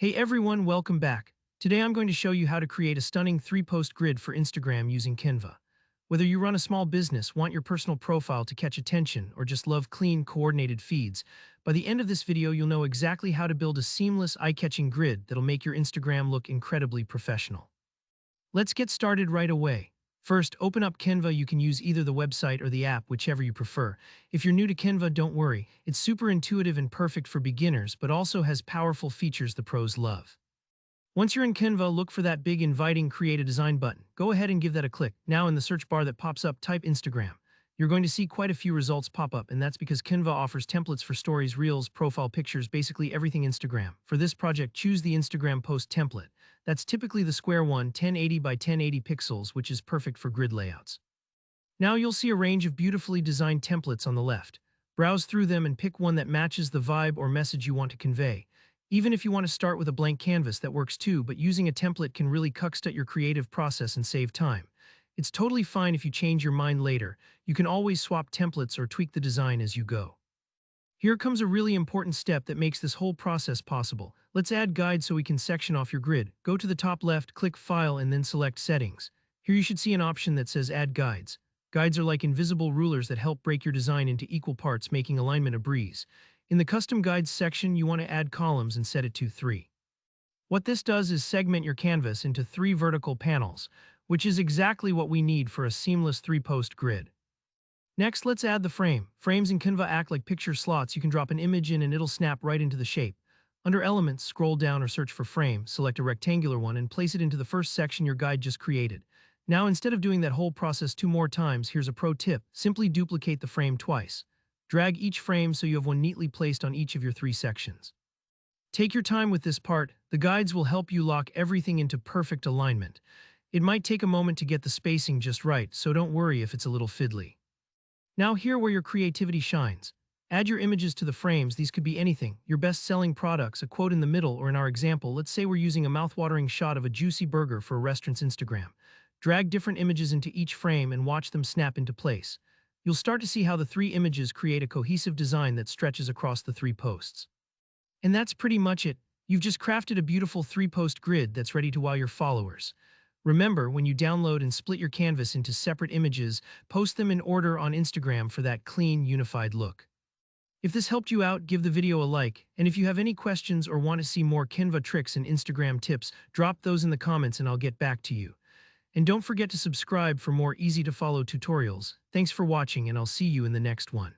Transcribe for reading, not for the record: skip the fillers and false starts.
Hey everyone, welcome back. Today I'm going to show you how to create a stunning 3-post grid for Instagram using Canva. Whether you run a small business, want your personal profile to catch attention, or just love clean, coordinated feeds, by the end of this video you'll know exactly how to build a seamless, eye-catching grid that'll make your Instagram look incredibly professional. Let's get started right away. First, open up Canva. You can use either the website or the app, whichever you prefer. If you're new to Canva, don't worry. It's super intuitive and perfect for beginners, but also has powerful features the pros love. Once you're in Canva, look for that big inviting Create a Design button. Go ahead and give that a click. Now in the search bar that pops up, type Instagram. You're going to see quite a few results pop up, and that's because Canva offers templates for stories, reels, profile pictures, basically everything Instagram. For this project, choose the Instagram post template. That's typically the square one, 1080 by 1080 pixels, which is perfect for grid layouts. Now you'll see a range of beautifully designed templates on the left. Browse through them and pick one that matches the vibe or message you want to convey. Even if you want to start with a blank canvas, that works too, but using a template can really kickstart your creative process and save time. It's totally fine if you change your mind later. You can always swap templates or tweak the design as you go. Here comes a really important step that makes this whole process possible. Let's add guides so we can section off your grid. Go to the top left, click File, and then select Settings. Here you should see an option that says Add Guides. Guides are like invisible rulers that help break your design into equal parts, making alignment a breeze. In the Custom Guides section, you want to add columns and set it to 3. What this does is segment your canvas into 3 vertical panels, which is exactly what we need for a seamless 3-post grid. Next, let's add the frame. Frames in Canva act like picture slots. You can drop an image in and it'll snap right into the shape. Under Elements, scroll down or search for Frame, select a rectangular one and place it into the first section your guide just created. Now, instead of doing that whole process 2 more times, here's a pro tip. Simply duplicate the frame twice. Drag each frame so you have one neatly placed on each of your 3 sections. Take your time with this part. The guides will help you lock everything into perfect alignment. It might take a moment to get the spacing just right, so don't worry if it's a little fiddly. Now here where your creativity shines. Add your images to the frames. These could be anything, your best-selling products, a quote in the middle, or in our example, let's say we're using a mouth-watering shot of a juicy burger for a restaurant's Instagram. Drag different images into each frame and watch them snap into place. You'll start to see how the 3 images create a cohesive design that stretches across the 3 posts. And that's pretty much it. You've just crafted a beautiful 3-post grid that's ready to wow your followers. Remember, when you download and split your canvas into separate images, post them in order on Instagram for that clean, unified look. If this helped you out, give the video a like, and if you have any questions or want to see more Canva tricks and Instagram tips, drop those in the comments and I'll get back to you. And don't forget to subscribe for more easy-to-follow tutorials. Thanks for watching, and I'll see you in the next one.